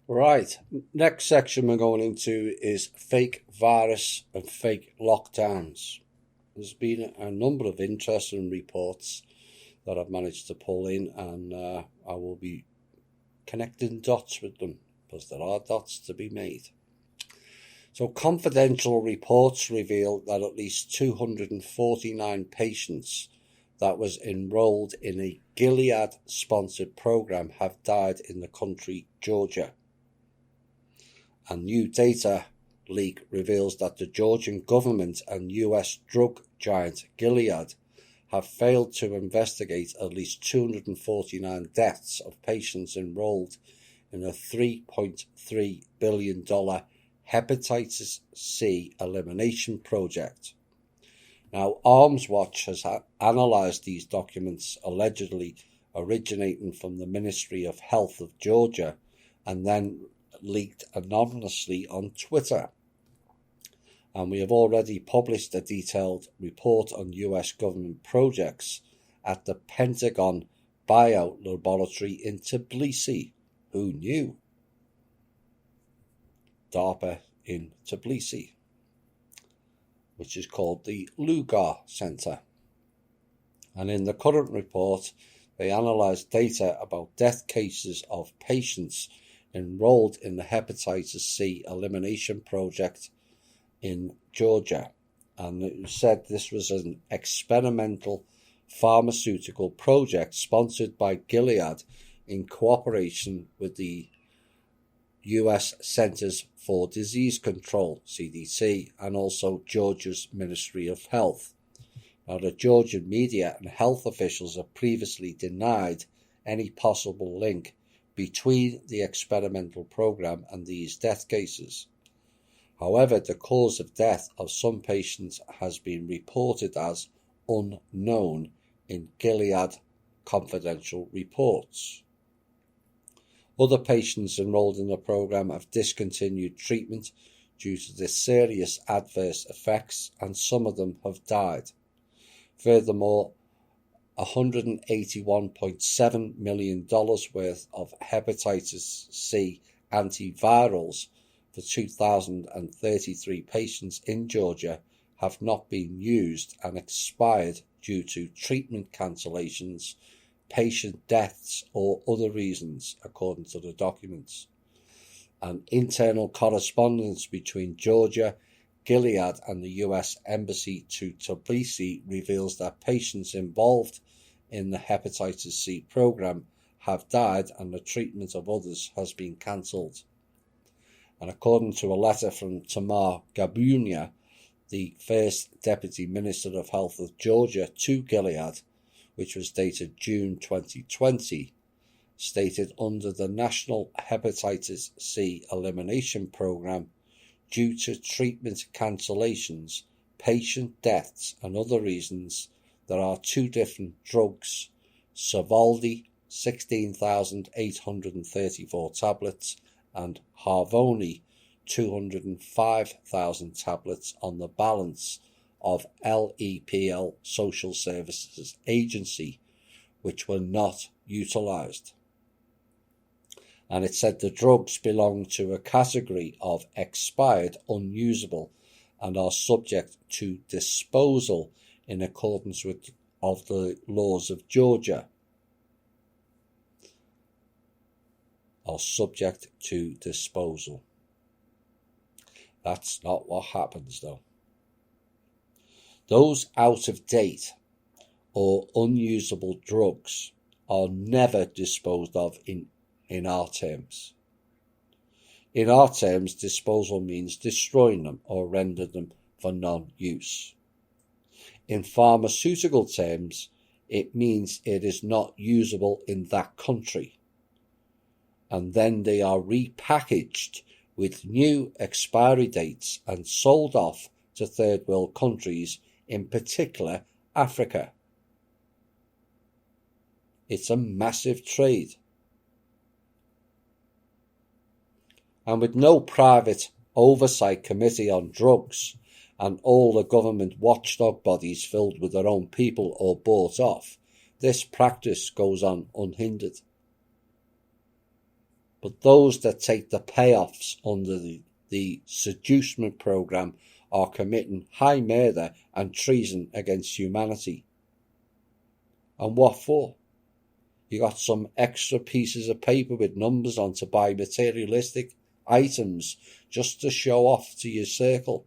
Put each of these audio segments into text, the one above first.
Right, next section we're going into is fake virus and fake lockdowns. There's been a number of interesting reports that I've managed to pull in, and I will be connecting dots with them because there are dots to be made. So confidential reports reveal that at least 249 patients that was enrolled in a Gilead-sponsored program have died in the country Georgia. And new data leak reveals that the Georgian government and US drug giant Gilead have failed to investigate at least 249 deaths of patients enrolled in a $3.3 billion hepatitis C elimination project. Now, Arms Watch has analysed these documents allegedly originating from the Ministry of Health of Georgia and then leaked anonymously on Twitter. And we have already published a detailed report on US government projects at the Pentagon buyout laboratory in Tbilisi. Who knew? DARPA in Tbilisi, which is called the Lugar Center. And in the current report, they analysed data about death cases of patients enrolled in the hepatitis C elimination project in Georgia. And it said this was an experimental pharmaceutical project sponsored by Gilead in cooperation with the US Centers for Disease Control, CDC, and also Georgia's Ministry of Health. Now, the Georgian media and health officials have previously denied any possible link between the experimental program and these death cases. However, the cause of death of some patients has been reported as unknown in Gilead confidential reports. Other patients enrolled in the program have discontinued treatment due to the serious adverse effects, and some of them have died. Furthermore, $181.7 million worth of hepatitis C antivirals for 2,033 patients in Georgia have not been used and expired due to treatment cancellations, patient deaths, or other reasons, according to the documents. An internal correspondence between Georgia, Gilead, and the US Embassy to Tbilisi reveals that patients involved in the hepatitis C program have died and the treatment of others has been cancelled. And according to a letter from Tamar Gabunia, the first Deputy Minister of Health of Georgia, to Gilead, which was dated June 2020, stated under the National Hepatitis C Elimination Program, due to treatment cancellations, patient deaths, and other reasons, there are two different drugs, Sovaldi, 16,834 tablets, and Harvoni, 205,000 tablets on the balance of LEPL Social Services Agency, which were not utilised. And it said the drugs belong to a category of expired, unusable, and are subject to disposal in accordance with of the laws of Georgia. Are subject to disposal. That's not what happens, though. Those out of date or unusable drugs are never disposed of in our terms. In our terms, disposal means destroying them or render them for non-use. In pharmaceutical terms, it means it is not usable in that country, and then they are repackaged with new expiry dates and sold off to third world countries, in particular Africa. It's a massive trade. And with no private oversight committee on drugs and all the government watchdog bodies filled with their own people or bought off, this practice goes on unhindered. but those that take the payoffs under the seducement program are committing high murder and treason against humanity. And what for? You got some extra pieces of paper with numbers on to buy materialistic items just to show off to your circle,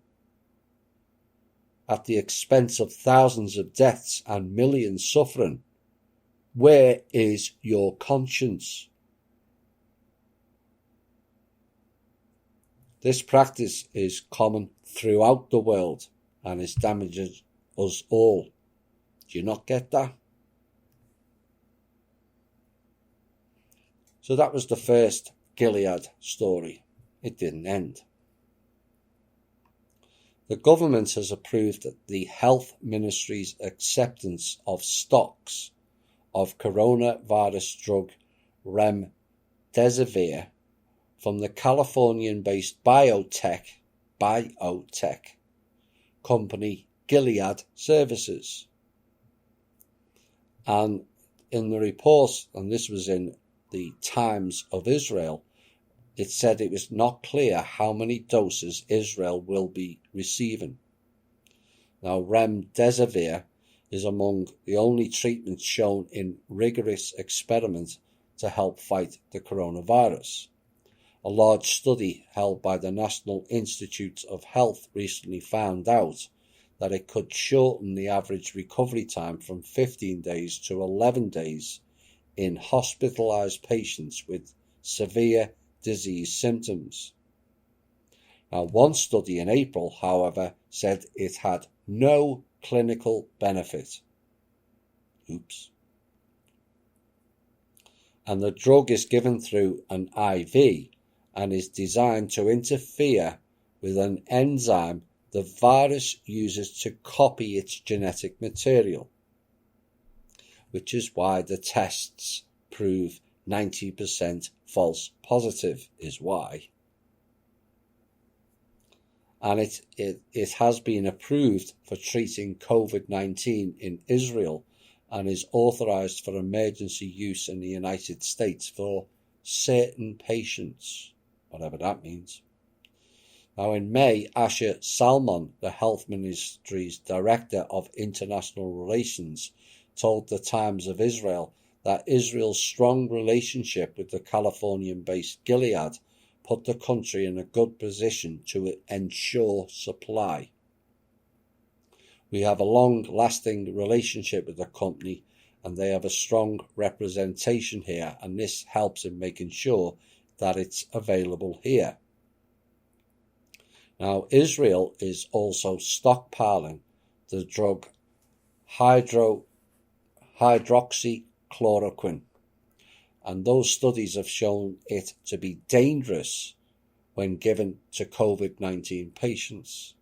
at the expense of thousands of deaths and millions suffering. Where is your conscience? This practice is common throughout the world and it damages us all. Do you not get that? So that was the first Gilead story. It didn't end. The government has approved the Health Ministry's acceptance of stocks of coronavirus drug remdesivir from the Californian-based biotech company Gilead Services. And in the report, and this was in the Times of Israel, it said it was not clear how many doses Israel will be receiving. Now, remdesivir is among the only treatments shown in rigorous experiments to help fight the coronavirus. A large study held by the National Institutes of Health recently found out that it could shorten the average recovery time from 15 days to 11 days in hospitalized patients with severe disease symptoms. Now, one study in April, however, said it had no clinical benefit. Oops. And the drug is given through an IV and is designed to interfere with an enzyme the virus uses to copy its genetic material, which is why the tests prove 90% false positive is why. And it has been approved for treating COVID-19 in Israel and is authorized for emergency use in the United States for certain patients, whatever that means. Now, in May, Asher Salmon, the Health Ministry's Director of International Relations, told the Times of Israel that Israel's strong relationship with the Californian-based Gilead put the country in a good position to ensure supply. We have a long-lasting relationship with the company and they have a strong representation here, and this helps in making sure that it's available here. Now, Israel is also stockpiling the drug hydroxychloroquine, and those studies have shown it to be dangerous when given to COVID-19 patients.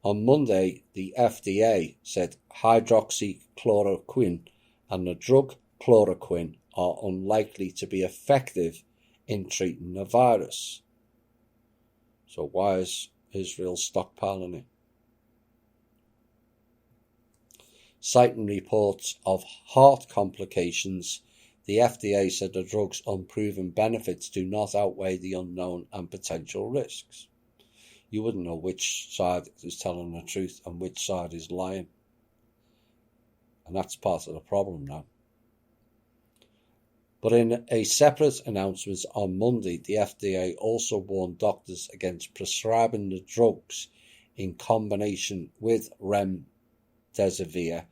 On Monday, the FDA said hydroxychloroquine and the drug chloroquine are unlikely to be effective in treating the virus. So why is Israel stockpiling it? Citing reports of heart complications, the FDA said the drug's unproven benefits do not outweigh the unknown and potential risks. You wouldn't know which side is telling the truth and which side is lying. And that's part of the problem now. But in a separate announcement on Monday, the FDA also warned doctors against prescribing the drugs in combination with remdesivir,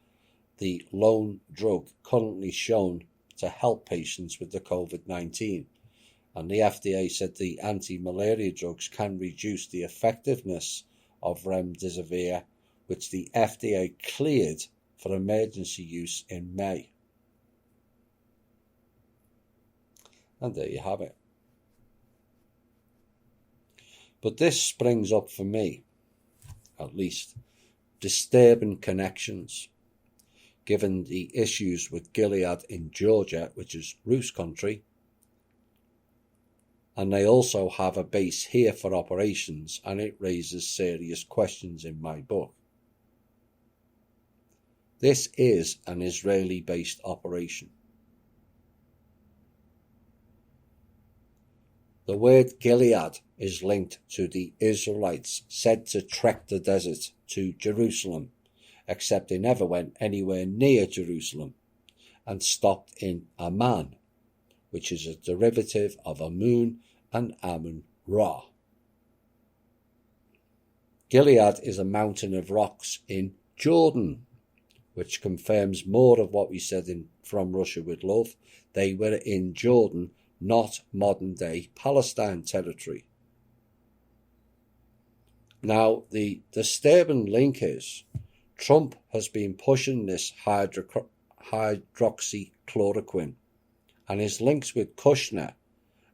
the lone drug currently shown to help patients with the COVID-19. And the FDA said the anti-malaria drugs can reduce the effectiveness of remdesivir, which the FDA cleared for emergency use in May. And there you have it. But this springs up for me, at least, disturbing connections, given the issues with Gilead in Georgia, which is Rus country, and they also have a base here for operations, and it raises serious questions in my book. This is an Israeli-based operation. The word Gilead is linked to the Israelites said to trek the desert to Jerusalem, except they never went anywhere near Jerusalem and stopped in Amman, which is a derivative of Amun and Amun-Ra. Gilead is a mountain of rocks in Jordan, which confirms more of what we said in From Russia with Love. They were in Jordan, not modern-day Palestine territory. Now, the disturbing link is Trump has been pushing this hydroxychloroquine and his links with Kushner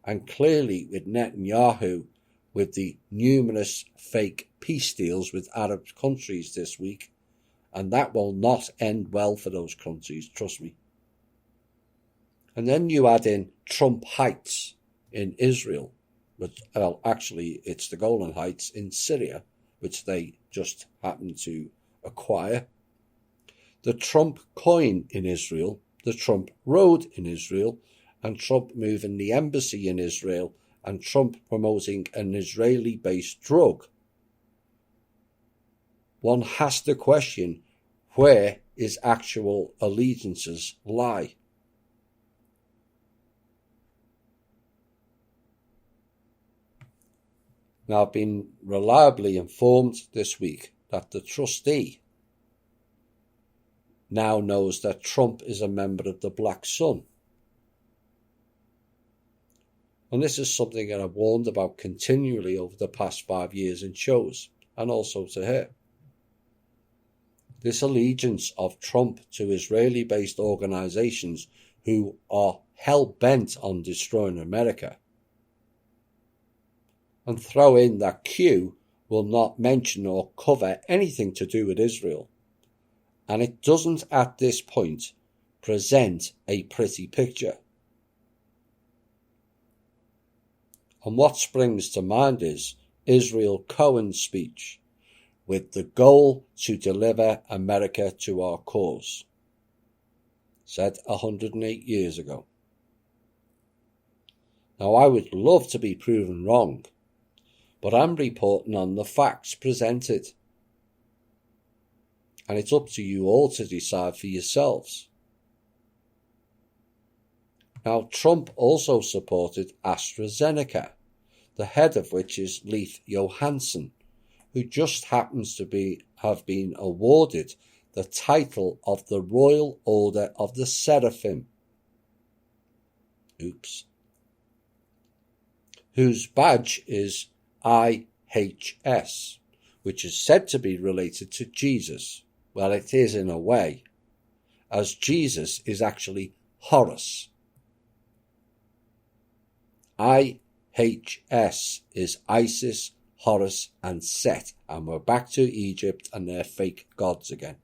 and clearly with Netanyahu with the numerous fake peace deals with Arab countries this week, and that will not end well for those countries, trust me. And then you add in Trump Heights in Israel, which, well, actually it's the Golan Heights in Syria, which they just happened to acquire, the Trump coin in Israel, the Trump road in Israel, and Trump moving the embassy in Israel, and Trump promoting an Israeli-based drug. One has to question where his actual allegiances lie. Now, I've been reliably informed this week that the trustee now knows that Trump is a member of the Black Sun. And this is something that I've warned about continually over the past 5 years in shows, and also to her. This allegiance of Trump to Israeli-based organizations who are hell-bent on destroying America. And throw in that Q will not mention or cover anything to do with Israel. And it doesn't at this point present a pretty picture. And what springs to mind is Israel Cohen's speech, with the goal to deliver America to our cause, said 108 years ago. Now, I would love to be proven wrong, but I'm reporting on the facts presented. And it's up to you all to decide for yourselves. Now, Trump also supported AstraZeneca, the head of which is Leif Johansson, who just happens to have been awarded the title of the Royal Order of the Seraphim. Oops. Whose badge is IHS, which is said to be related to Jesus. Well, it is in a way, as Jesus is actually Horus. IHS is Isis, Horus and Set, and we're back to Egypt and their fake gods again.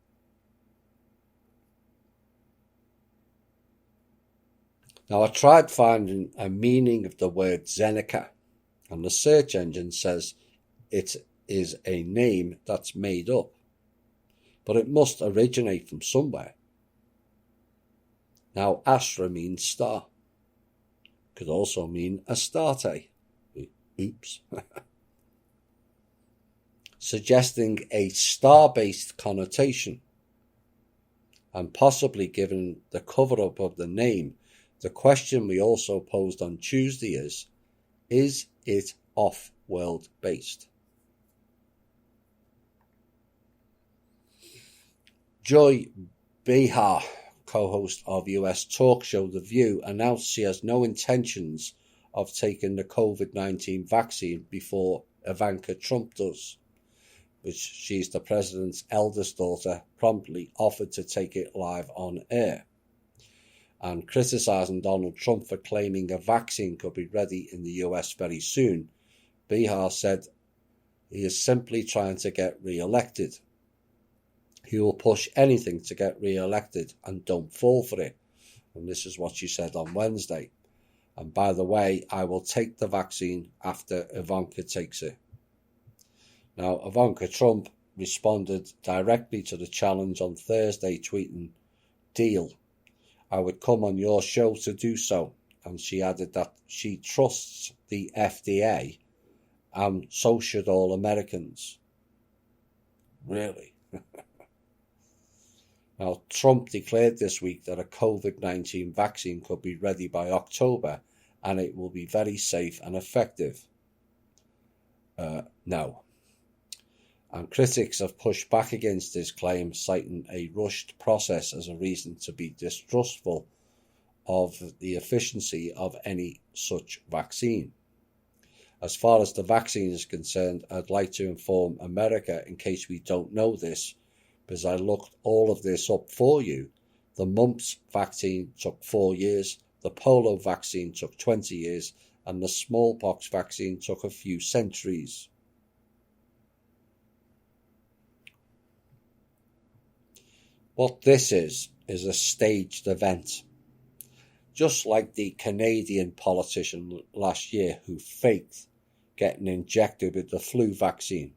Now, I tried finding a meaning of the word Zeneca, and the search engine says it is a name that's made up, but it must originate from somewhere. Now, Astra means star. Could also mean Astarte. Oops. Suggesting a star-based connotation. And possibly given the cover-up of the name, the question we also posed on Tuesday is it off-world based? Joy Behar, co-host of US talk show The View, announced she has no intentions of taking the COVID-19 vaccine before Ivanka Trump does, which she's the president's eldest daughter, promptly offered to take it live on air. And criticising Donald Trump for claiming a vaccine could be ready in the US very soon, Behar said he is simply trying to get re-elected. He will push anything to get re-elected and don't fall for it. And this is what she said on Wednesday. And by the way, I will take the vaccine after Ivanka takes it. Now, Ivanka Trump responded directly to the challenge on Thursday, tweeting, "Deal. I would come on your show to do so. and she added that she trusts the FDA, and so should all Americans. Really? Now, Trump declared this week that a COVID-19 vaccine could be ready by October and it will be very safe and effective. No. And critics have pushed back against this claim, citing a rushed process as a reason to be distrustful of the efficiency of any such vaccine. As far as the vaccine is concerned, I'd like to inform America, in case we don't know this, because I looked all of this up for you. The mumps vaccine took 4 years, the polio vaccine took 20 years, and the smallpox vaccine took a few centuries. What this is a staged event. Just like the Canadian politician last year who faked getting injected with the flu vaccine.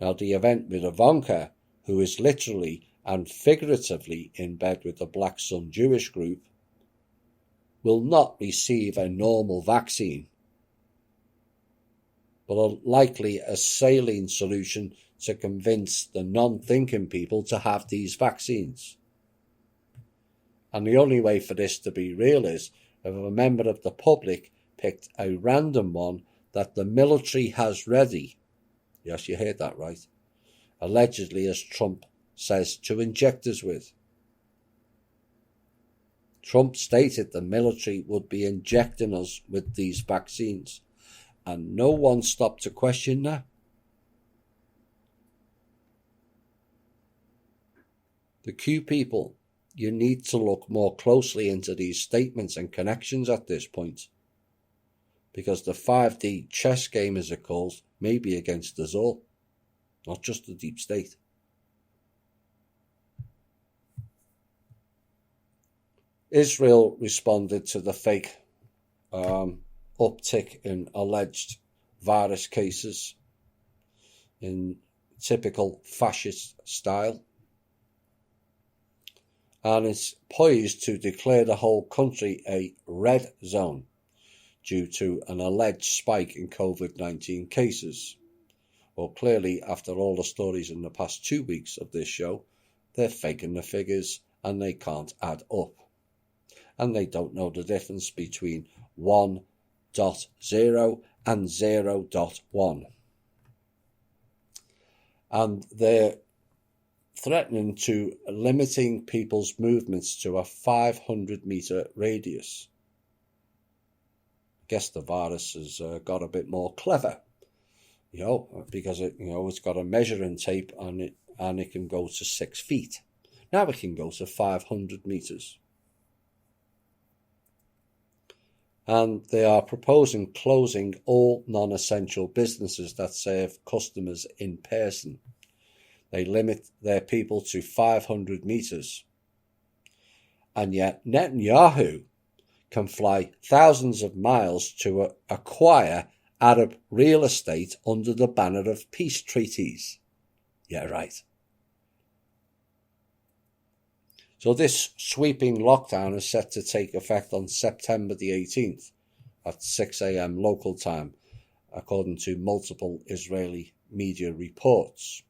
Now, the event with Ivanka, who is literally and figuratively in bed with the Black Sun Jewish group, will not receive a normal vaccine, but likely a saline solution to convince the non-thinking people to have these vaccines. And the only way for this to be real is if a member of the public picked a random one that the military has ready. Yes, you heard that right. Allegedly, as Trump says, to inject us with. Trump stated the military would be injecting us with these vaccines, and no one stopped to question that. The Q people, you need to look more closely into these statements and connections at this point, because the 5D chess game, as it calls, may be against us all, not just the deep state. Israel responded to the fake uptick in alleged virus cases in typical fascist style, and is poised to declare the whole country a red zone due to an alleged spike in COVID-19 cases. Well, clearly, after all the stories in the past 2 weeks of this show, they're faking the figures and they can't add up. And they don't know the difference between 1.0 and 0.1. And they're threatening to limiting people's movements to a 500-meter radius. I guess the virus has got a bit more clever, because it's got a measuring tape on it, and it can go to 6 feet. Now it can go to 500 meters. And they are proposing closing all non-essential businesses that serve customers in person. They limit their people to 500 meters. And yet Netanyahu can fly thousands of miles to acquire Arab real estate under the banner of peace treaties. Yeah, right. So this sweeping lockdown is set to take effect on September the 18th at 6 a.m. local time, according to multiple Israeli media reports.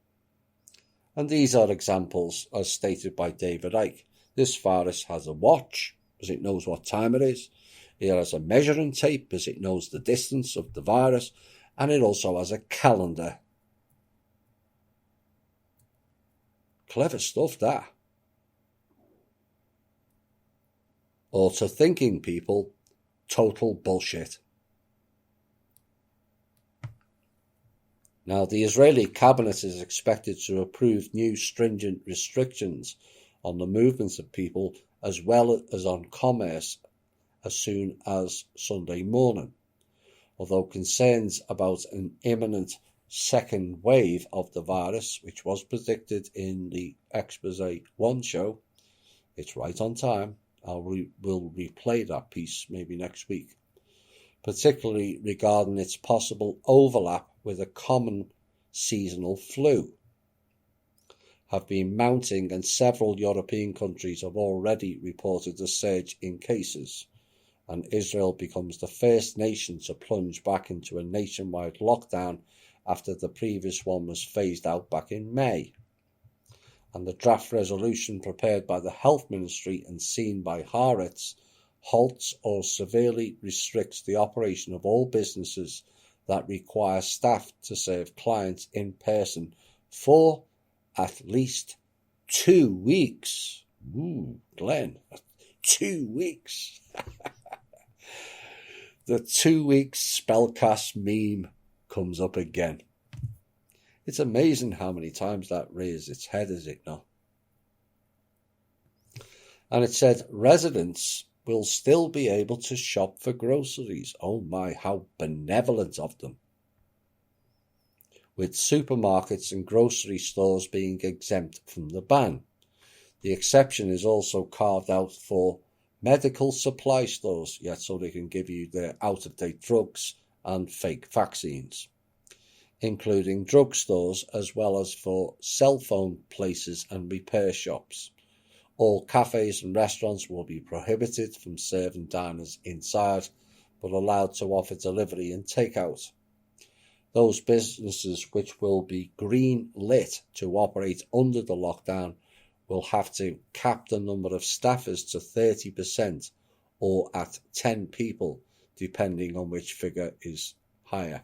And these are examples as stated by David Icke. This virus has a watch, as it knows what time it is. It has a measuring tape, as it knows the distance of the virus. And it also has a calendar. Clever stuff, that. Or to thinking people, total bullshit. Now, the Israeli cabinet is expected to approve new stringent restrictions on the movements of people as well as on commerce as soon as Sunday morning. Although concerns about an imminent second wave of the virus, which was predicted in the Expose 1 show, it's right on time. We'll replay that piece maybe next week, particularly regarding its possible overlap with a common seasonal flu, have been mounting, and several European countries have already reported a surge in cases. and Israel becomes the first nation to plunge back into a nationwide lockdown after the previous one was phased out back in May. And the draft resolution prepared by the Health Ministry and seen by Haaretz halts or severely restricts the operation of all businesses that require staff to serve clients in person for at least 2 weeks. Ooh, Glenn, 2 weeks. The 2 weeks spellcast meme comes up again. It's amazing how many times that rears its head, is it not? And it said residents will still be able to shop for groceries. Oh my, how benevolent of them. With supermarkets and grocery stores being exempt from the ban. The exception is also carved out for medical supply stores, yet so they can give you their out-of-date drugs and fake vaccines, including drugstores as well as for cell phone places and repair shops. All cafes and restaurants will be prohibited from serving diners inside, but allowed to offer delivery and takeout. Those businesses which will be green lit to operate under the lockdown will have to cap the number of staffers to 30% or at 10 people, depending on which figure is higher.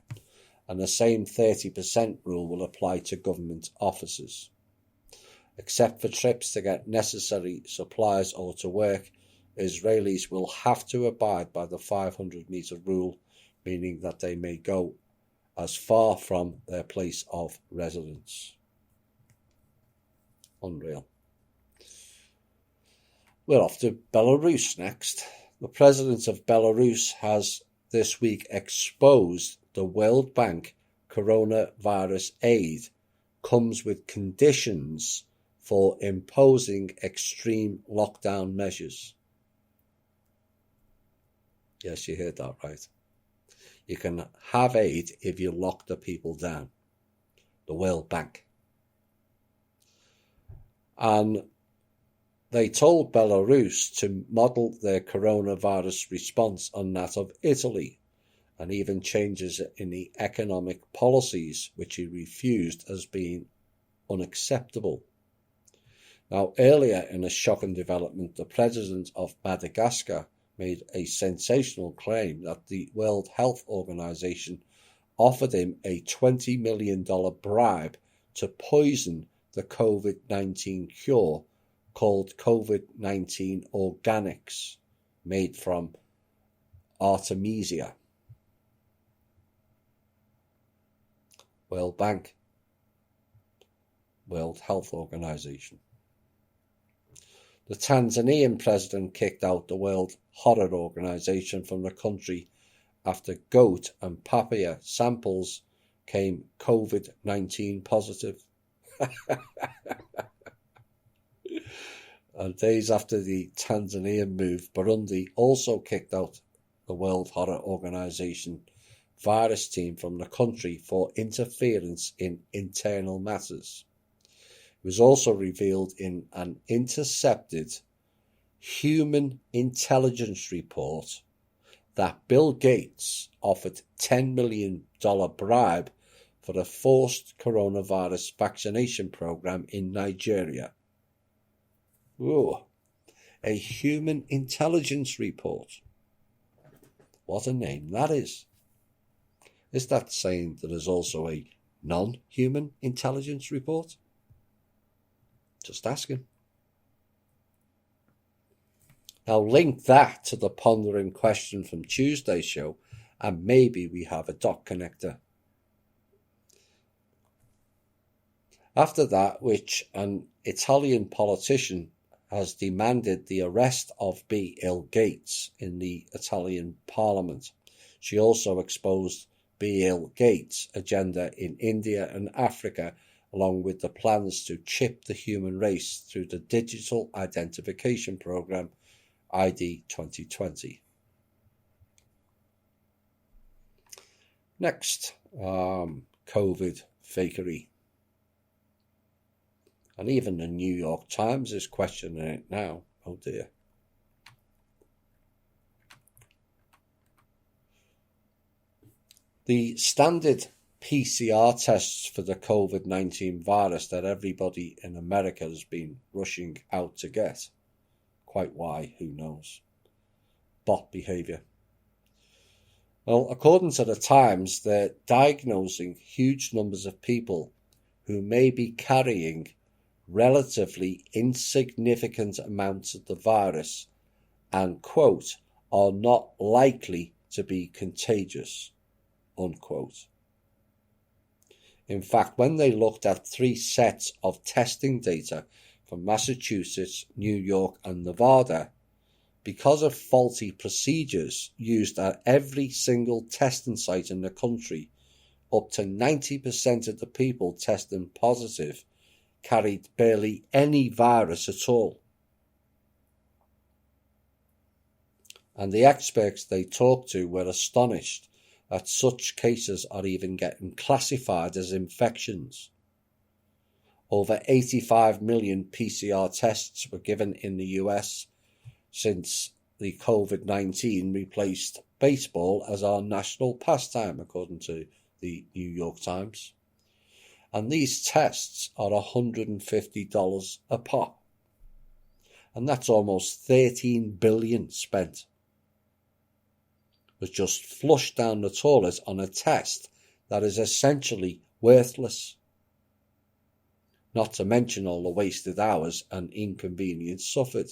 And the same 30% rule will apply to government offices. Except for trips to get necessary supplies or to work, Israelis will have to abide by the 500-meter rule, meaning that they may go as far from their place of residence. Unreal. We're off to Belarus next. The president of Belarus has this week exposed the World Bank coronavirus aid comes with conditions for imposing extreme lockdown measures. Yes, you heard that right. You can have aid if you lock the people down. The World Bank. And they told Belarus to model their coronavirus response on that of Italy, and even changes in the economic policies, which he refused as being unacceptable. Now, earlier in a shocking development, the president of Madagascar made a sensational claim that the World Health Organization offered him a $20 million bribe to poison the COVID-19 cure called COVID-19 Organics, made from Artemisia. World Bank, World Health Organization. The Tanzanian president kicked out the World Horror Organization from the country after goat and papaya samples came COVID-19 positive. And days after the Tanzanian move, Burundi also kicked out the World Horror Organization virus team from the country for interference in internal matters. It was also revealed in an intercepted human intelligence report that Bill Gates offered $10 million bribe for a forced coronavirus vaccination program in Nigeria. Ooh, a human intelligence report. What a name that is. Is that saying that there's also a non-human intelligence report? Just asking. Now link that to the pondering question from Tuesday's show, and maybe we have a dot connector. After that, which an Italian politician has demanded the arrest of Bill Gates in the Italian parliament. She also exposed Bill Gates' agenda in India and Africa, along with the plans to chip the human race through the digital identification program ID 2020. Next, COVID fakery. And even the New York Times is questioning it now. Oh dear. The standard PCR tests for the COVID-19 virus that everybody in America has been rushing out to get. Quite why, who knows? Bot behaviour. Well, according to the Times, they're diagnosing huge numbers of people who may be carrying relatively insignificant amounts of the virus and, quote, are not likely to be contagious, unquote. In fact, when they looked at 3 sets of testing data from Massachusetts, New York and Nevada, because of faulty procedures used at every single testing site in the country, up to 90% of the people testing positive carried barely any virus at all. And the experts they talked to were astonished that such cases are even getting classified as infections. Over 85 million PCR tests were given in the US since the COVID-19 replaced baseball as our national pastime, according to the New York Times. And these tests are $150 a pop. And that's almost $13 billion spent. Was just flushed down the toilet on a test that is essentially worthless. Not to mention all the wasted hours and inconvenience suffered.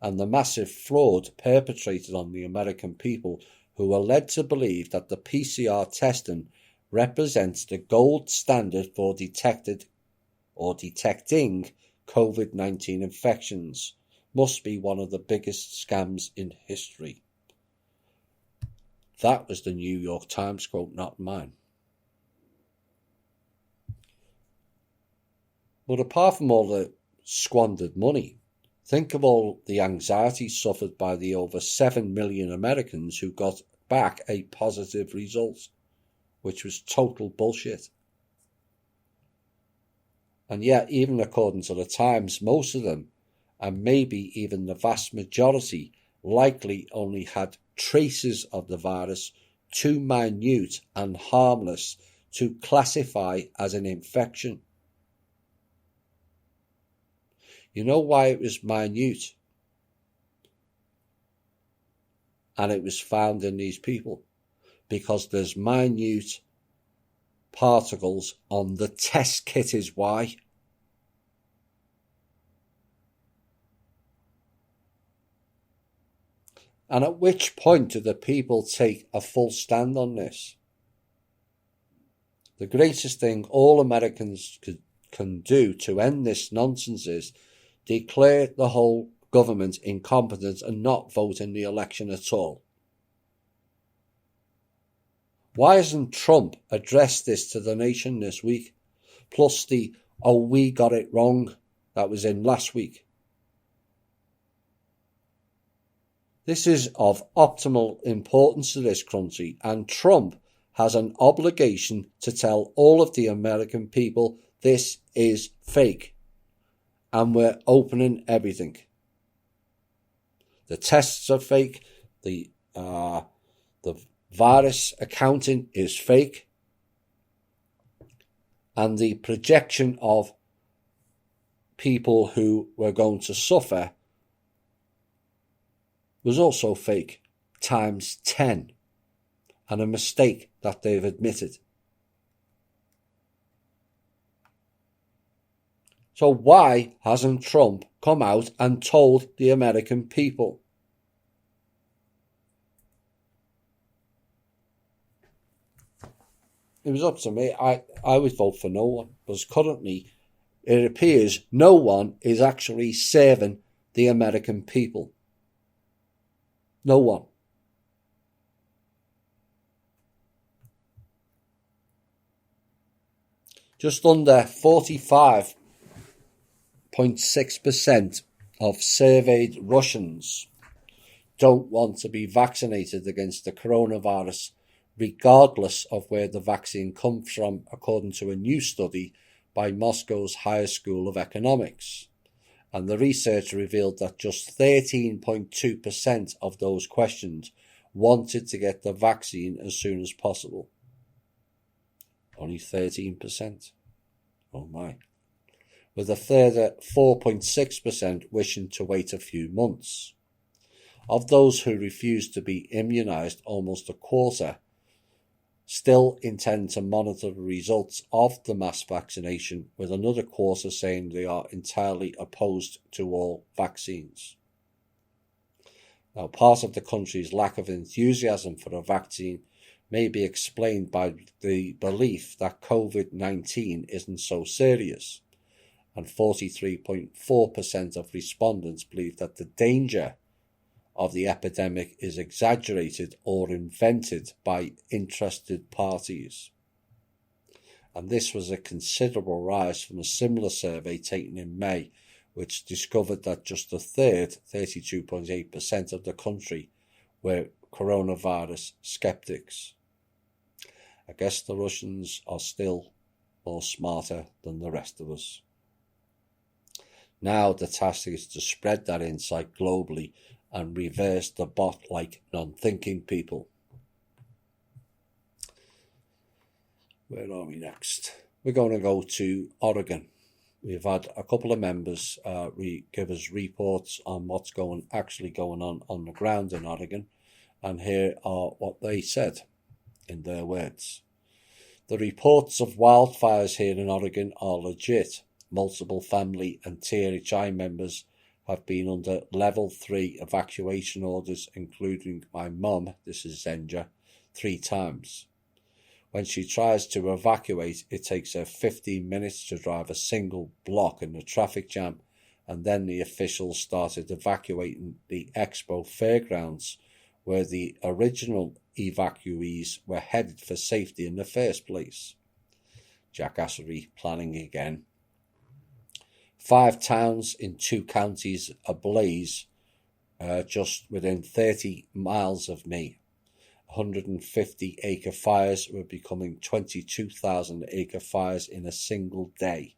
And the massive fraud perpetrated on the American people who were led to believe that the PCR testing represents the gold standard for detecting COVID-19 infections must be one of the biggest scams in history. That was the New York Times quote, not mine. But apart from all the squandered money, think of all the anxiety suffered by the over 7 million Americans who got back a positive result, which was total bullshit. And yet, even according to the Times, most of them, and maybe even the vast majority, likely only had traces of the virus too minute and harmless to classify as an infection. You know why it was minute? And it was found in these people? Because there's minute particles on the test kit is why. And at which point do the people take a full stand on this? The greatest thing all Americans can do to end this nonsense is declare the whole government incompetent and not vote in the election at all. Why hasn't Trump addressed this to the nation this week? Plus the, oh, we got it wrong, that was in last week. This is of optimal importance to this country, and Trump has an obligation to tell all of the American people this is fake, and we're opening everything. The tests are fake, the virus accounting is fake, and the projection of people who were going to suffer was also fake, times 10, and a mistake that they've admitted. So why hasn't Trump come out and told the American people? It was up to me. I would vote for no one, because currently it appears no one is actually serving the American people. No one. Just under 45.6% of surveyed Russians don't want to be vaccinated against the coronavirus, regardless of where the vaccine comes from, according to a new study by Moscow's Higher School of Economics. And the research revealed that just 13.2% of those questioned wanted to get the vaccine as soon as possible. Only 13%. Oh my. With a further 4.6% wishing to wait a few months. Of those who refused to be immunised, almost a quarter still intend to monitor the results of the mass vaccination, with another quarter saying they are entirely opposed to all vaccines. Now, part of the country's lack of enthusiasm for a vaccine may be explained by the belief that COVID-19 isn't so serious, and 43.4% of respondents believe that the danger of the epidemic is exaggerated or invented by interested parties. And this was a considerable rise from a similar survey taken in May, which discovered that just a third, 32.8% of the country, were coronavirus skeptics. I guess the Russians are still more smarter than the rest of us. Now the task is to spread that insight globally and reverse the bot-like non-thinking people. Where are we next? We're going to go to Oregon. We've had a couple of members give us reports on what's actually going on the ground in Oregon, and here are what they said in their words. The reports of wildfires here in Oregon are legit. Multiple family and THI members have been under level 3 evacuation orders, including my mum, this is Zenja, 3 times. When she tries to evacuate, it takes her 15 minutes to drive a single block in the traffic jam, and then the officials started evacuating the Expo Fairgrounds, where the original evacuees were headed for safety in the first place. Jackassery planning again. 5 towns in 2 counties ablaze just within 30 miles of me. 150-acre fires were becoming 22,000-acre fires in a single day.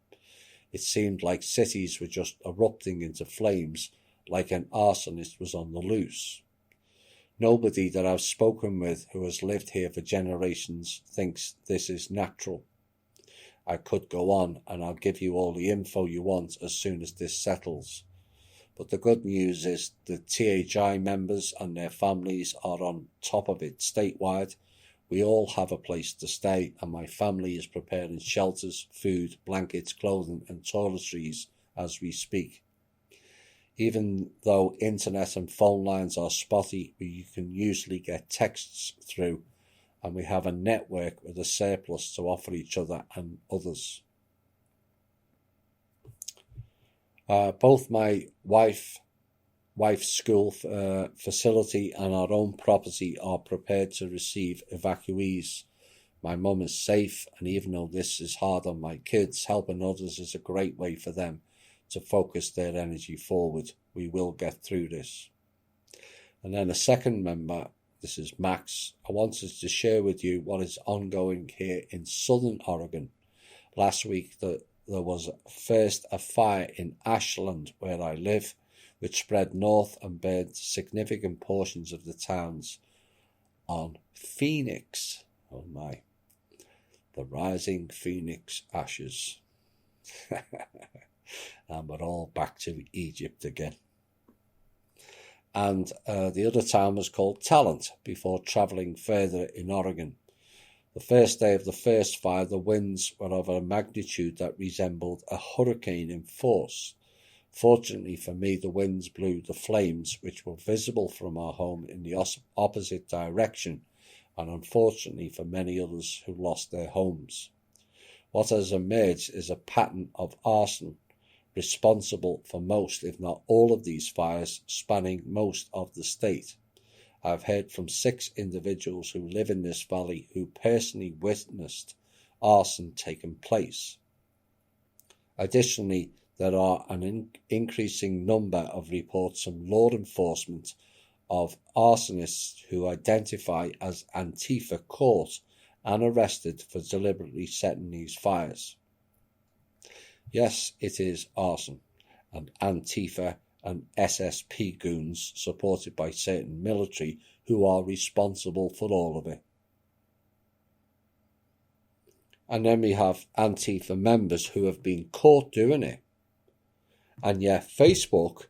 It seemed like cities were just erupting into flames, like an arsonist was on the loose. Nobody that I've spoken with who has lived here for generations thinks this is natural. I could go on, and I'll give you all the info you want as soon as this settles. But the good news is the THI members and their families are on top of it statewide. We all have a place to stay, and my family is preparing shelters, food, blankets, clothing, and toiletries as we speak. Even though internet and phone lines are spotty, you can usually get texts through, and we have a network with a surplus to offer each other and others. Both my wife's school facility and our own property are prepared to receive evacuees. My mum is safe, and even though this is hard on my kids, helping others is a great way for them to focus their energy forward. We will get through this. And then a second member, this is Max. I wanted to share with you what is ongoing here in southern Oregon. Last week there was first a fire in Ashland, where I live, which spread north and burned significant portions of the towns on Phoenix. Oh my, the rising Phoenix ashes. And we're all back to Egypt again. And the other town was called Talent before travelling further in Oregon. The first day of the first fire, the winds were of a magnitude that resembled a hurricane in force. Fortunately for me, the winds blew the flames, which were visible from our home, in the opposite direction, and unfortunately for many others who lost their homes. What has emerged is a pattern of arson, responsible for most, if not all, of these fires spanning most of the state. I've heard from 6 individuals who live in this valley who personally witnessed arson taking place. Additionally, there are an increasing number of reports from law enforcement of arsonists who identify as Antifa caught and arrested for deliberately setting these fires. Yes, it is arson, and Antifa and SSP goons supported by certain military who are responsible for all of it. And then we have Antifa members who have been caught doing it. And yet Facebook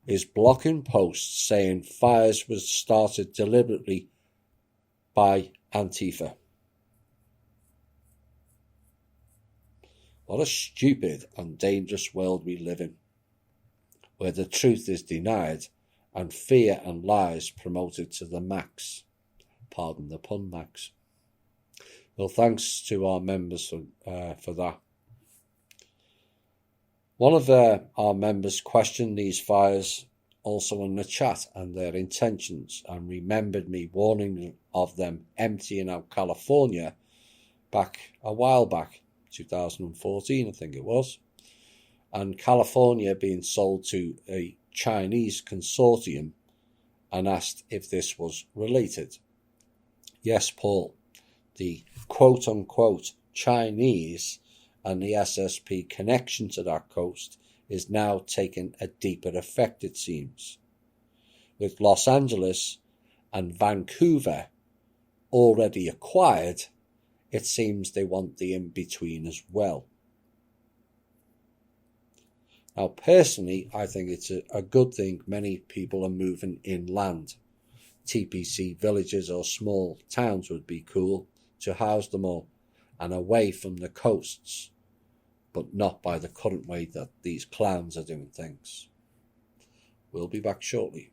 is blocking posts saying fires was started deliberately by Antifa. What a stupid and dangerous world we live in, where the truth is denied and fear and lies promoted to the max. Pardon the pun, Max. Well, thanks to our members for that. One of our members questioned these fires also in the chat and their intentions, and remembered me warning of them emptying out California a while back, 2014 I think it was, and California being sold to a Chinese consortium, and asked if this was related. Yes, Paul, the quote-unquote Chinese and the SSP connection to that coast is now taking a deeper effect, it seems. With Los Angeles and Vancouver already acquired, it seems they want the in-between as well. Now, personally, I think it's a good thing many people are moving inland. TPC villages or small towns would be cool to house them all, and away from the coasts, but not by the current way that these clowns are doing things. We'll be back shortly.